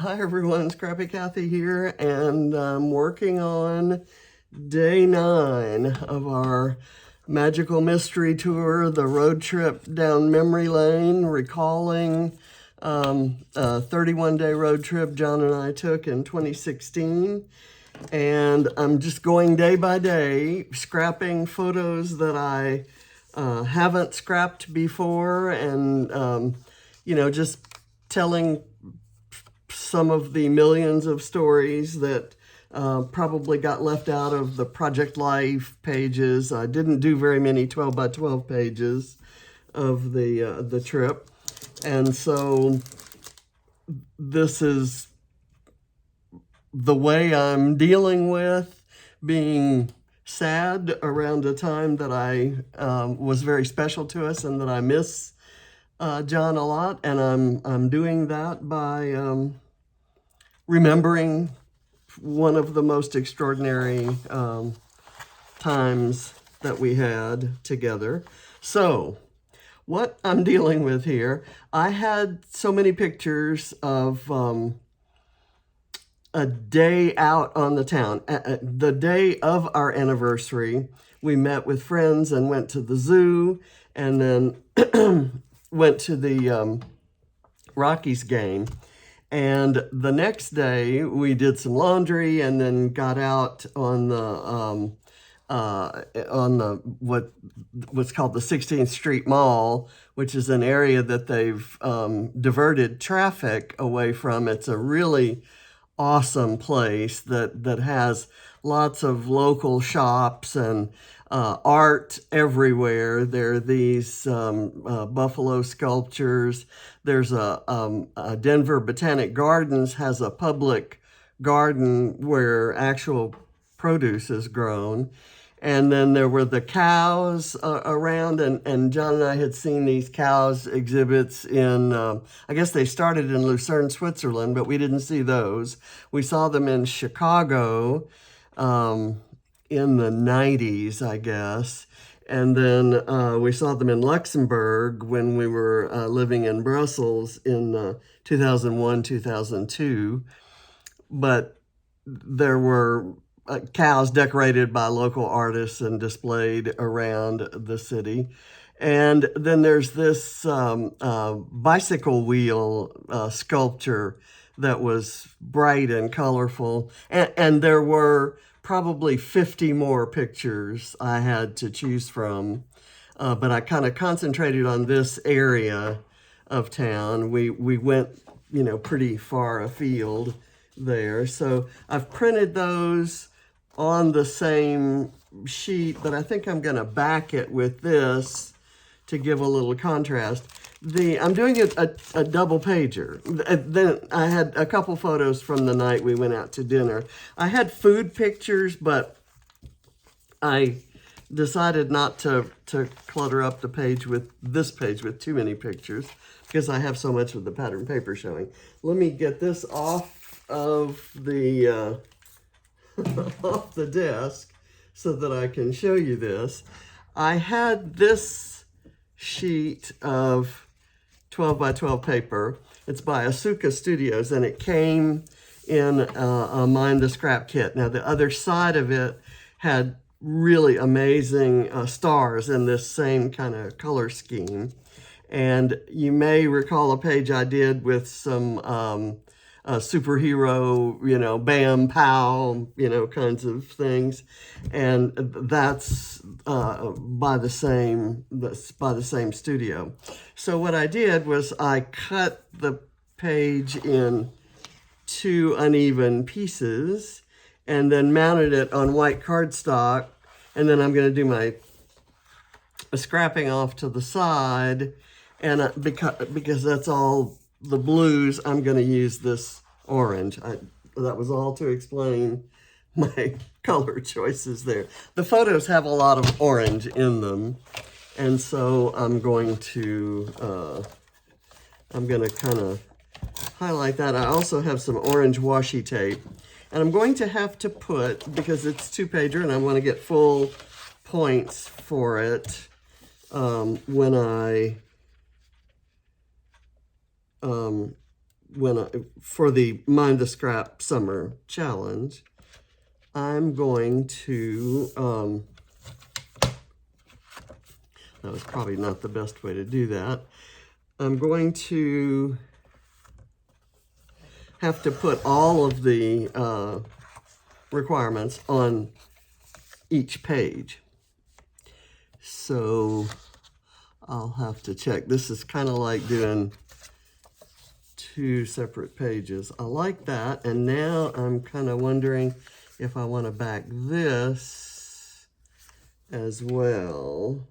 Hi everyone, Scrappy Kathy here, and I'm working on day 9 of our magical mystery tour, the road trip down memory lane, recalling a 31-day road trip John and I took in 2016. And I'm just going day by day, scrapping photos that I haven't scrapped before, and just telling some of the millions of stories that probably got left out of the Project Life pages. I didn't do very many 12 by 12 pages of the trip. And so this is the way I'm dealing with being sad around a time that I was very special to us and that I miss John a lot. And I'm doing that by remembering one of the most extraordinary times that we had together. So what I'm dealing with here, I had so many pictures of a day out on the town. The day of our anniversary, we met with friends and went to the zoo, and then went to the Rockies game. And the next day, we did some laundry and then got out on the what's called the 16th Street Mall, which is an area that they've diverted traffic away from. It's a really awesome place that has lots of local shops and art everywhere. There are these buffalo sculptures. There's a Denver Botanic Gardens has a public garden where actual produce is grown. And then there were the cows around, and John and I had seen these cows exhibits in, I guess they started in Lucerne, Switzerland, but we didn't see those. We saw them in Chicago in the 90s, I guess. And then we saw them in Luxembourg when we were living in Brussels in 2001, 2002. But there were cows decorated by local artists and displayed around the city. And then there's this bicycle wheel sculpture that was bright and colorful. And there were probably 50 more pictures I had to choose from. But I kind of concentrated on this area of town. We went, pretty far afield there. So I've printed those on the same sheet, but I think I'm going to back it with this to give a little contrast. I'm doing a double pager. Then I had a couple photos from the night we went out to dinner. I had food pictures, but I decided not to clutter up this page with too many pictures because I have so much of the pattern paper showing. Let me get this off of the off the desk so that I can show you this. I had this sheet of 12 by 12 paper. It's by Asuko Studios, and it came in a Mind the Scrap kit. Now, the other side of it had really amazing stars in this same kind of color scheme. And you may recall a page I did with some superhero, bam, pow, kinds of things. And that's by the same studio. So what I did was I cut the page in 2 uneven pieces and then mounted it on white cardstock. And then I'm going to do my scrapping off to the side. And because that's all the blues, I'm going to use this orange. That was all to explain my color choices there. The photos have a lot of orange in them, and so I'm going to kind of highlight that. I also have some orange washi tape, and I'm going to have to put, because it's 2-pager and I want to get full points for it, when I for the Mind the Scrap Summer Challenge, I'm going to, that was probably not the best way to do that. I'm going to have to put all of the requirements on each page. So I'll have to check. This is kind of like doing 2 separate pages. I like that. And now I'm kind of wondering if I want to back this as well.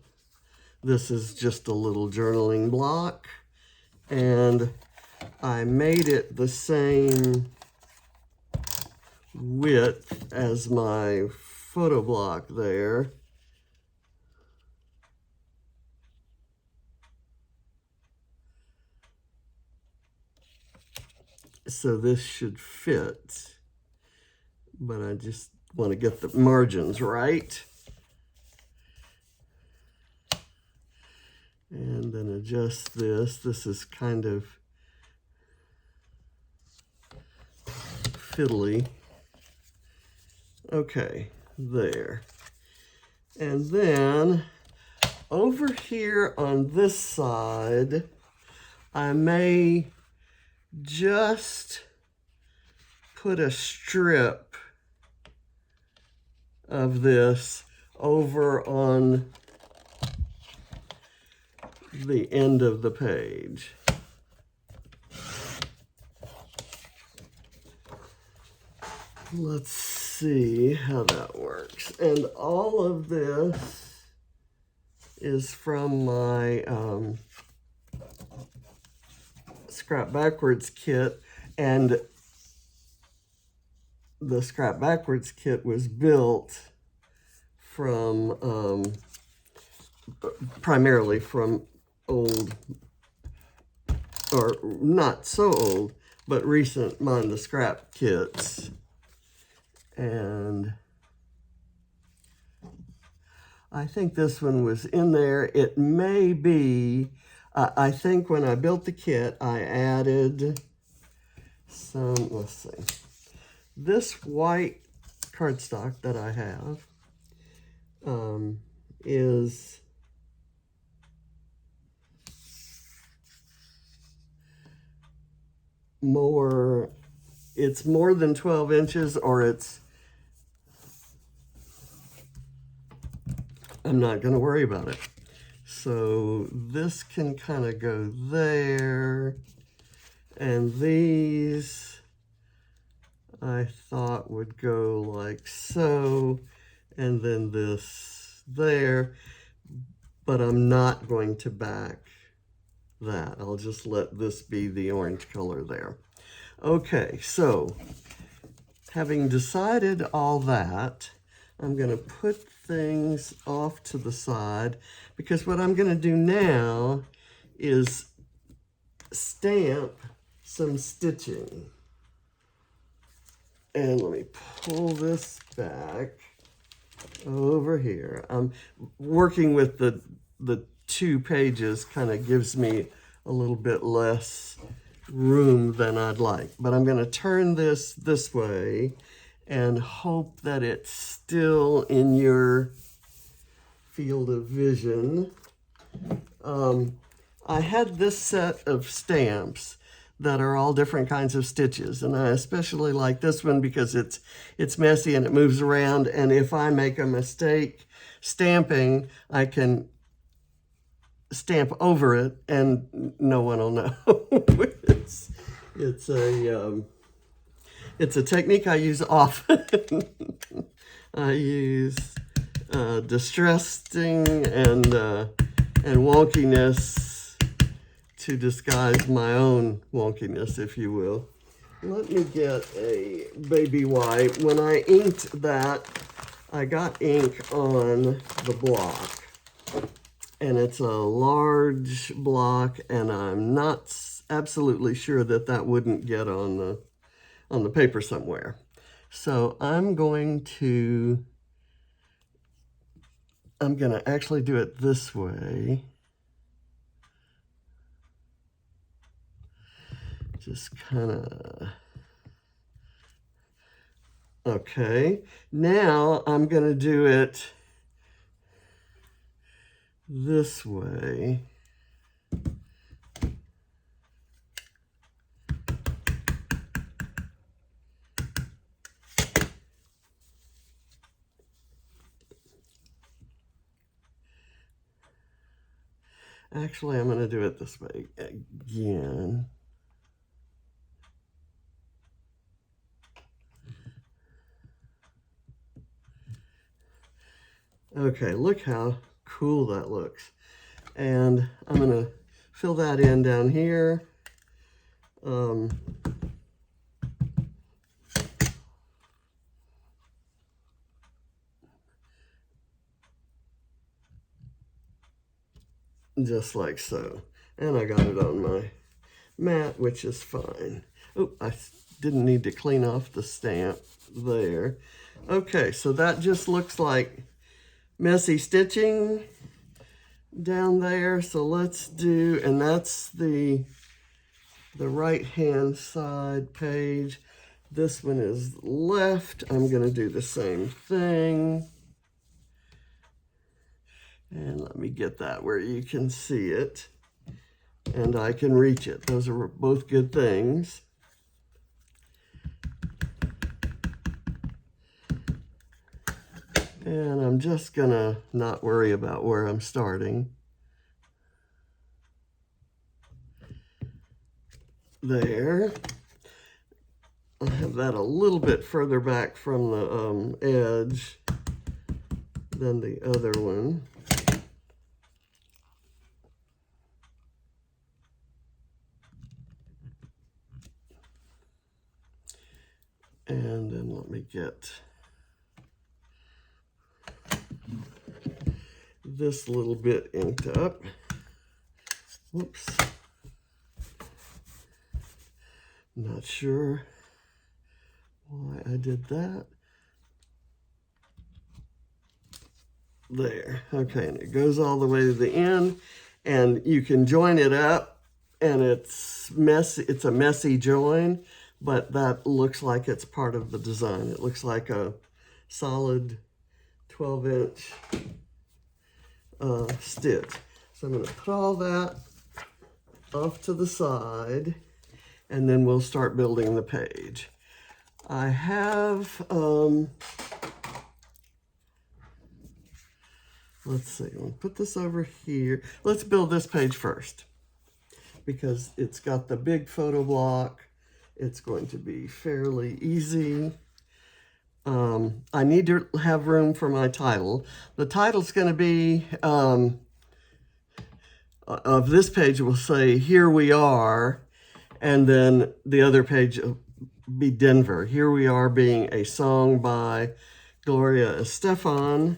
This is just a little journaling block, and I made it the same width as my photo block there. So this should fit, but I just want to get the margins right. And then adjust this. This is kind of fiddly. Okay, there. And then over here on this side, I may just put a strip of this over on the end of the page. Let's see how that works. And all of this is from my Scrap Backwards kit, and the Scrap Backwards kit was built from primarily from old, or not so old, but recent Mind the Scrap kits. And I think this one was in there. It may be, I think when I built the kit, I added some, let's see, this white cardstock that I have is more, it's more than 12 inches, or it's, I'm not going to worry about it. So this can kind of go there, and these I thought would go like so, and then this there, but I'm not going to back that. I'll just let this be the orange color there. Okay, so having decided all that, I'm going to put things off to the side, because what I'm going to do now is stamp some stitching. And let me pull this back over here. Working with the 2 pages kind of gives me a little bit less room than I'd like. But I'm going to turn this way and hope that it's still in your field of vision. I had this set of stamps that are all different kinds of stitches, and I especially like this one because it's messy and it moves around, and if I make a mistake stamping, I can stamp over it and no one will know. It's a technique I use often. I use distressing and wonkiness to disguise my own wonkiness, if you will. Let me get a baby wipe. When I inked that, I got ink on the block, and it's a large block, and I'm not absolutely sure that that wouldn't get on the paper somewhere. So I'm going to actually do it this way. Just kind of, okay. Now I'm going to do it this way. Actually, I'm going to do it this way again. Okay, look how cool that looks. And I'm going to fill that in down here. Just like so. And I got it on my mat, which is fine. Oh, I didn't need to clean off the stamp there. Okay, so that just looks like messy stitching down there. So let's do, and that's the right hand side page. This one is left. I'm going to do the same thing. And let me get that where you can see it and I can reach it. Those are both good things. And I'm just gonna not worry about where I'm starting. There. I have that a little bit further back from the edge than the other one. And then let me get this little bit inked up. Whoops. Not sure why I did that. There. Okay, and it goes all the way to the end, and you can join it up, and it's messy. It's a messy join, but that looks like it's part of the design. It looks like a solid 12-inch stitch. So I'm going to put all that off to the side, and then we'll start building the page. I have, let's see, I'll put this over here. Let's build this page first because it's got the big photo block. It's going to be fairly easy. I need to have room for my title. The title's going to be, of this page will say, "Here We Are," and then the other page will be Denver. "Here We Are" being a song by Gloria Estefan,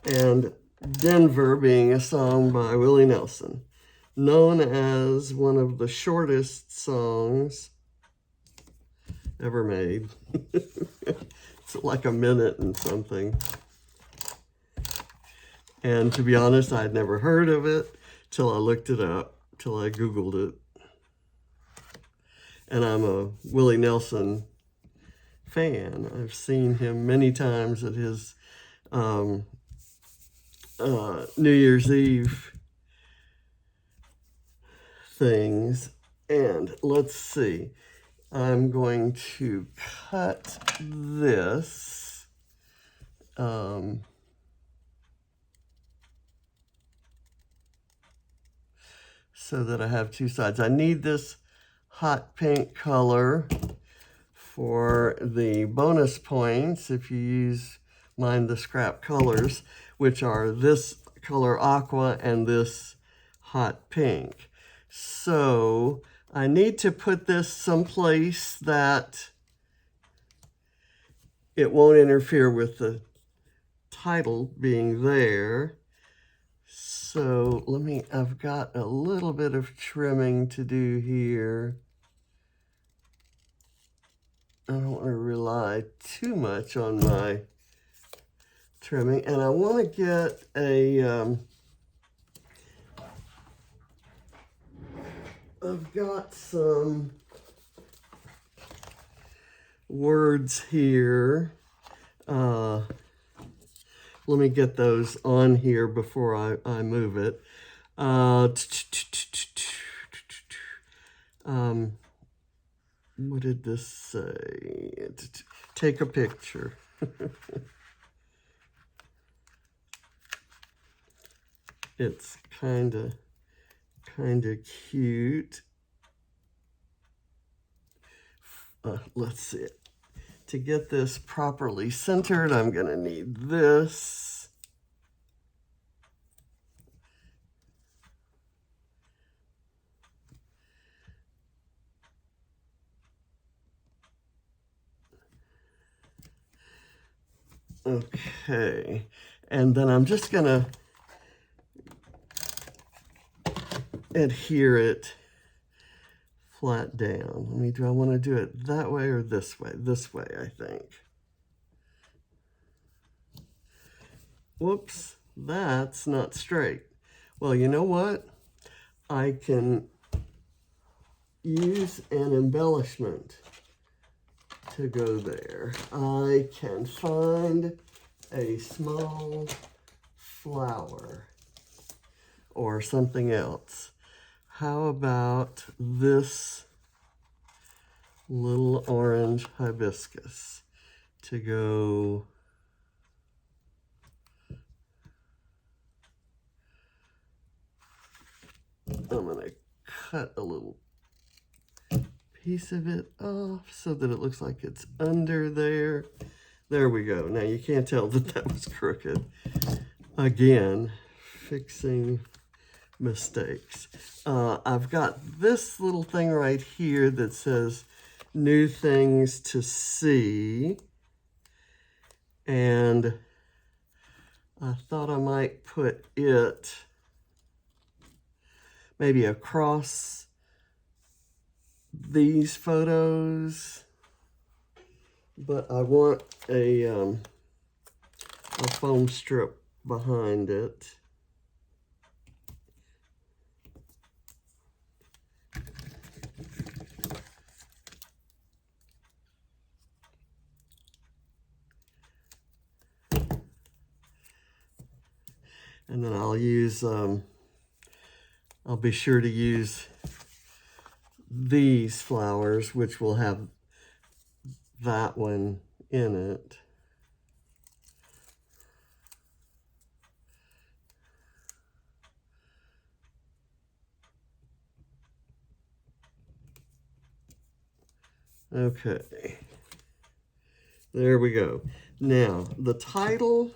and Denver being a song by Willie Nelson, known as one of the shortest songs ever made. It's like a minute and something. And to be honest, I'd never heard of it till I looked it up, till I Googled it. And I'm a Willie Nelson fan. I've seen him many times at his New Year's Eve things. And let's see. I'm going to cut this so that I have two sides. I need this hot pink color for the bonus points if you use mine, the scrap colors, which are this color aqua and this hot pink. So I need to put this someplace that it won't interfere with the title being there. So let me, I've got a little bit of trimming to do here. I don't want to rely too much on my trimming, and I want to get a, I've got some words here. Let me get those on here before I move it. What did this say? Take a picture. It's kind of cute. Let's see it. To get this properly centered, I'm going to need this. Okay, and then I'm just going to adhere it flat down. Do I want to do it that way or this way? This way, I think. Whoops, that's not straight. Well, you know what? I can use an embellishment to go there. I can find a small flower or something else. How about this little orange hibiscus to go I'm going to cut a little piece of it off so that it looks like it's under there. There we go. Now you can't tell that that was crooked. Again, fixing mistakes. I've got this little thing right here that says new things to see. And I thought I might put it maybe across these photos, but I want a foam strip behind it. And then I'll use, I'll be sure to use these flowers, which will have that one in it. Okay, there we go. Now, the title,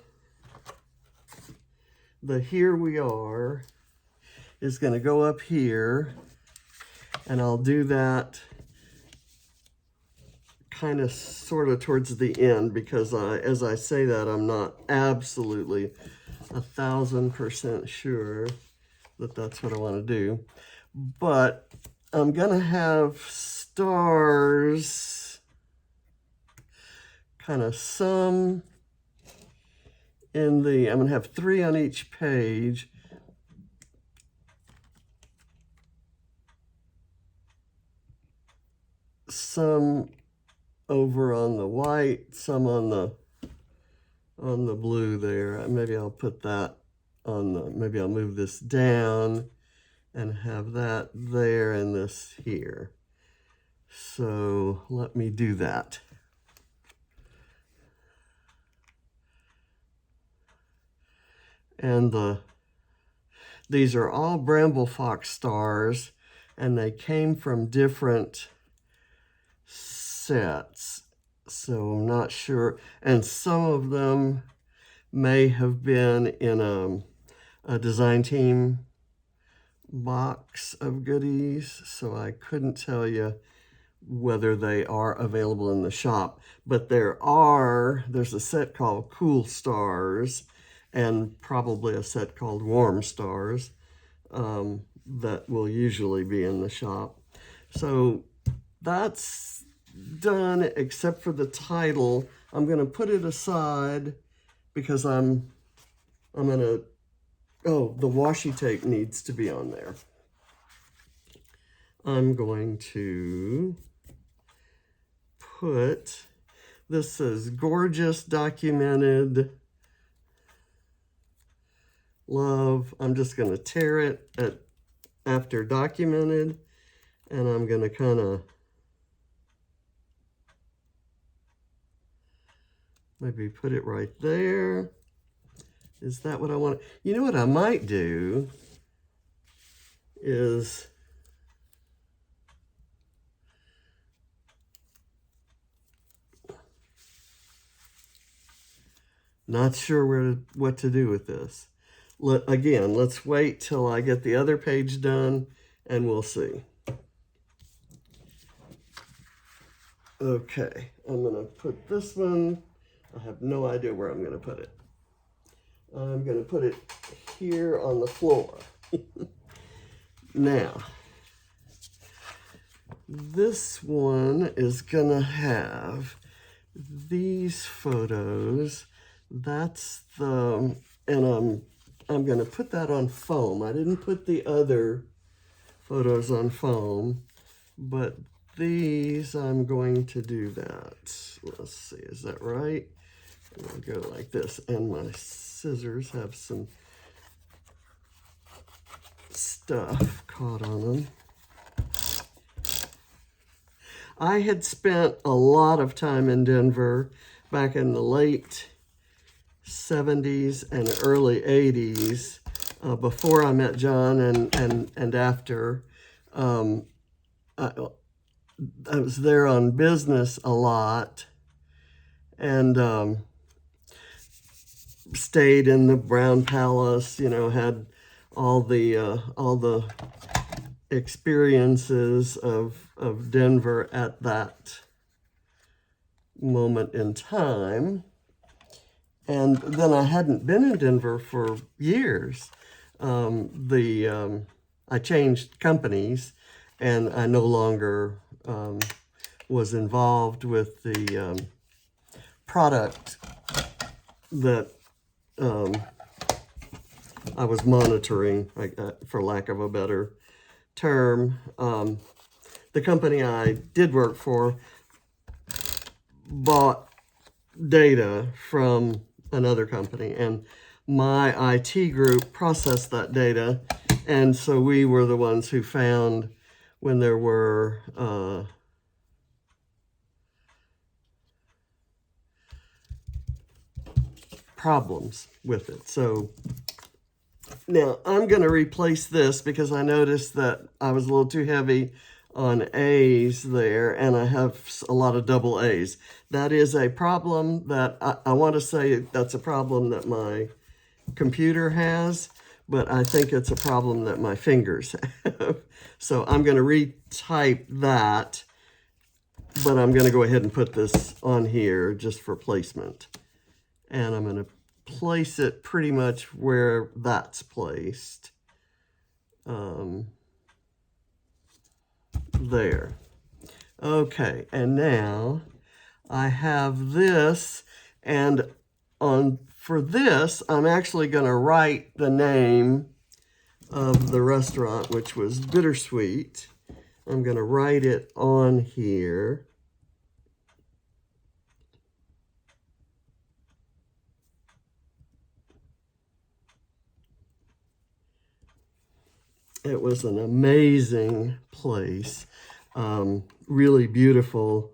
the Here We Are, is going to go up here, and I'll do that kind of sort of towards the end because as I say that, I'm not absolutely 1000% sure that that's what I want to do. But I'm going to have stars, kind of some in the, I'm going to have 3 on each page. Some over on the white, some on the blue there. Maybe I'll put that on the, maybe I'll move this down and have that there and this here. So let me do that. And these are all bramble fox stars, and they came from different sets, so I'm not sure. And some of them may have been in a design team box of goodies, so I couldn't tell you whether they are available in the shop. But there's a set called Cool Stars and probably a set called Warm Stars that will usually be in the shop. So that's done except for the title. I'm going to put it aside because I'm going to, oh, the washi tape needs to be on there. I'm going to put, this is gorgeous, documented love. I'm just going to tear it after documented, and I'm going to kind of maybe put it right there. Is that what I want? You know what I might do is not sure what to do with this. Again, let's wait till I get the other page done and we'll see. Okay, I'm going to put this one. I have no idea where I'm going to put it. I'm going to put it here on the floor. Now, this one is going to have these photos. That's the, and I'm going to put that on foam. I didn't put the other photos on foam, but these I'm going to do that. Let's see, is that right? I'm going to go like this, and my scissors have some stuff caught on them. I had spent a lot of time in Denver back in the late 70s and early 80s, before I met John and after. I was there on business a lot, and stayed in the Brown Palace, you know, had all the experiences of Denver at that moment in time. And then I hadn't been in Denver for years. I changed companies, and I no longer was involved with the product that I was monitoring, for lack of a better term. The company I did work for bought data from another company, and my IT group processed that data, and so we were the ones who found when there were problems with it. So now I'm going to replace this because I noticed that I was a little too heavy on A's there, and I have a lot of double A's. That is a problem that I want to say that's a problem that my computer has, but I think it's a problem that my fingers have. So I'm going to retype that, but I'm going to go ahead and put this on here just for placement. And I'm going to place it pretty much where that's placed. There. Okay, and now I have this, and for this, I'm actually going to write the name of the restaurant, which was Bittersweet. I'm going to write it on here. It was an amazing place, really beautiful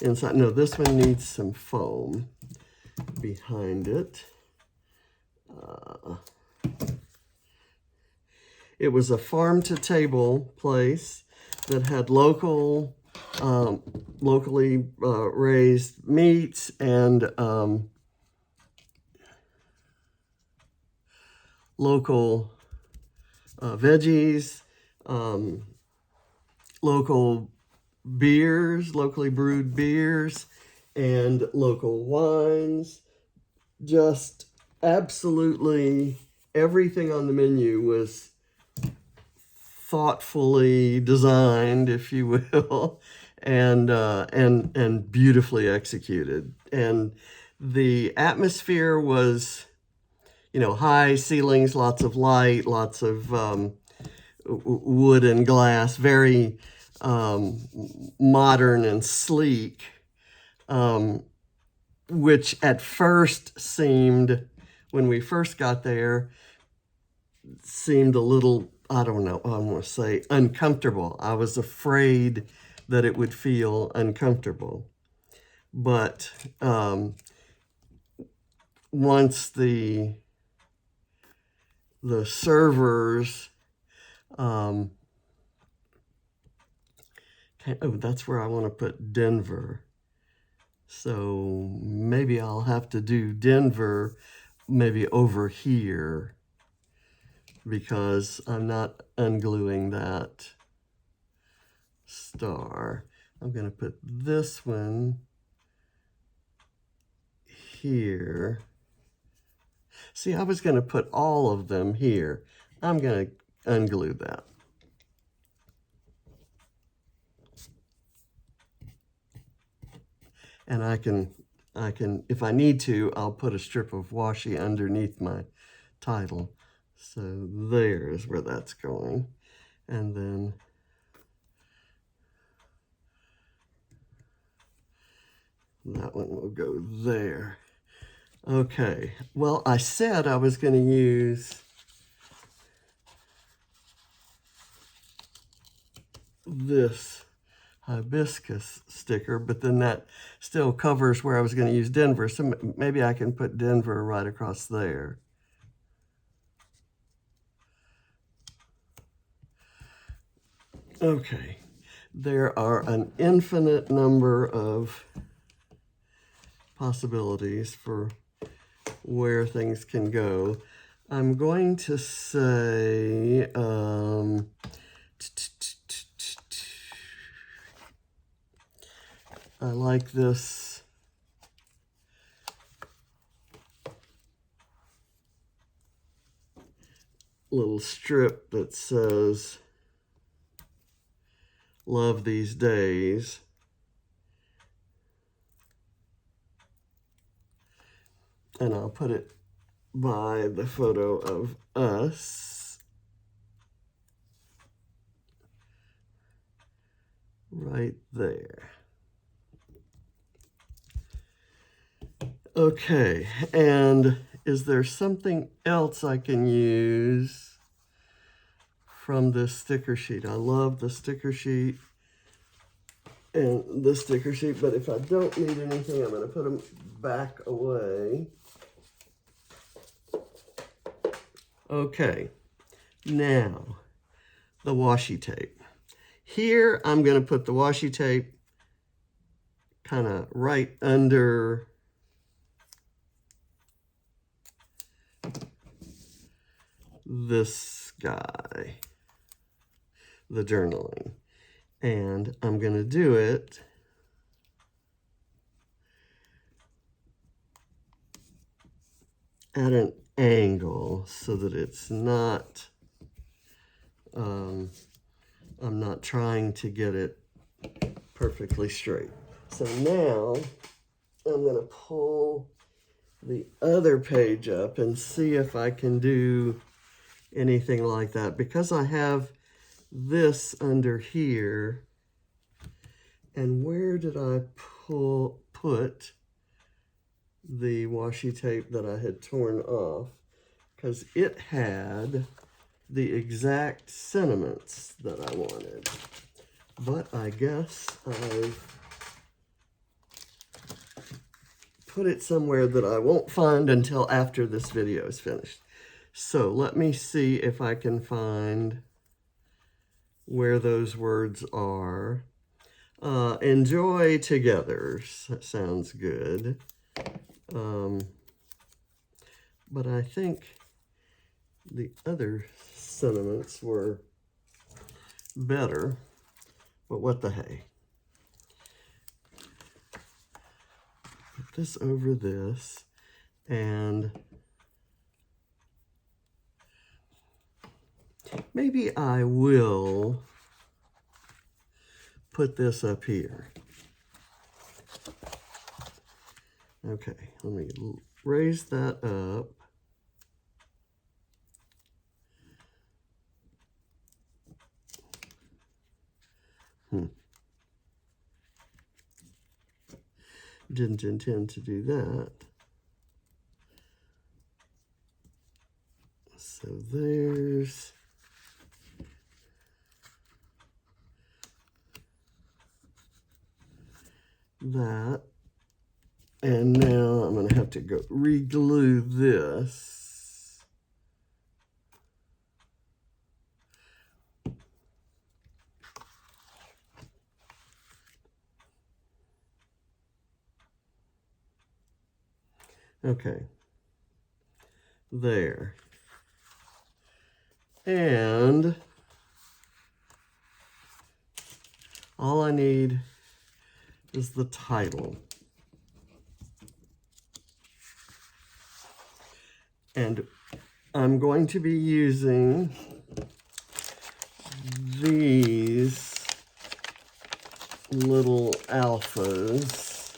inside. No, this one needs some foam behind it. It was a farm-to-table place that had locally raised meats and local veggies, local beers, locally brewed beers, and local wines. Just absolutely everything on the menu was thoughtfully designed, if you will, and beautifully executed. And the atmosphere was, you know, high ceilings, lots of light, lots of wood and glass, very modern and sleek, which at first seemed, when we first got there, seemed a little, I don't know, I want to say uncomfortable. I was afraid that it would feel uncomfortable. But once the servers, oh, that's where I want to put Denver. So maybe I'll have to do Denver maybe over here, because I'm not ungluing that star. I'm going to put this one here. See, I was going to put all of them here. I'm going to unglue that. And I can, if I need to, I'll put a strip of washi underneath my title. So there's where that's going. And then that one will go there. Okay, well, I said I was going to use this hibiscus sticker, but then that still covers where I was going to use Denver. So maybe I can put Denver right across there. Okay, there are an infinite number of possibilities for where things can go. I'm going to say, I like this little strip that says, "Love these days." And I'll put it by the photo of us right there. Okay, and is there something else I can use from this sticker sheet? I love the sticker sheet and the sticker sheet, but if I don't need anything, I'm going to put them back away. Okay, now the washi tape. Here I'm going to put the washi tape kind of right under this guy, the journaling. And I'm going to do it at an angle so that it's not, I'm not trying to get it perfectly straight. So now I'm going to pull the other page up and see if I can do anything like that. Because I have this under here, and where did I put the washi tape that I had torn off? Because it had the exact sentiments that I wanted. But I guess I've put it somewhere that I won't find until after this video is finished. So let me see if I can find where those words are. Enjoy together. That sounds good. But I think the other sentiments were better. But what the hey. Put this over this, and maybe I will put this up here. Okay, let me raise that up. Didn't intend to do that. So there's that. And now I'm going to have to go re-glue this. Okay. There. And all I need is the title. And I'm going to be using these little alphas.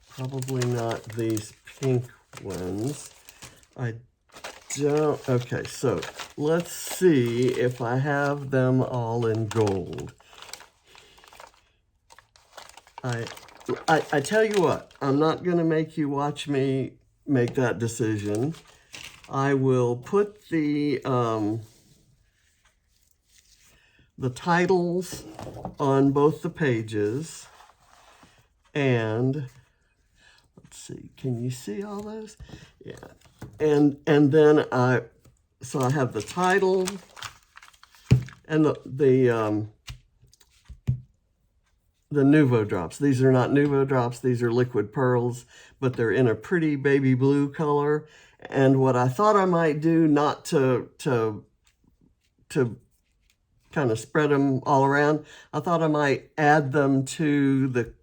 Probably not these pink ones. I don't, okay, so let's see if I have them all in gold. I tell you what, I'm not going to make you watch me make that decision. I will put the titles on both the pages, and let's see, can you see all those? Yeah, and then so I have the title and the Nuvo drops. These are not Nuvo drops, these are liquid pearls, but they're in a pretty baby blue color. And what I thought I might do, not to kind of spread them all around, I thought I might add them to the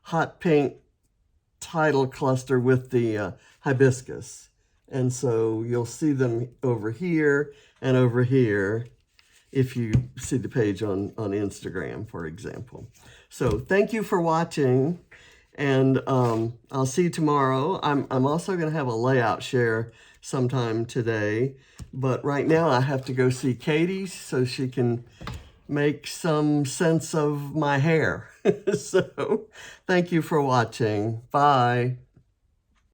hot pink title cluster with the hibiscus. And so you'll see them over here and over here if you see the page on Instagram, for example. So thank you for watching, and I'll see you tomorrow. I'm also going to have a layout share sometime today, but right now I have to go see Katie so she can make some sense of my hair. So thank you for watching. Bye.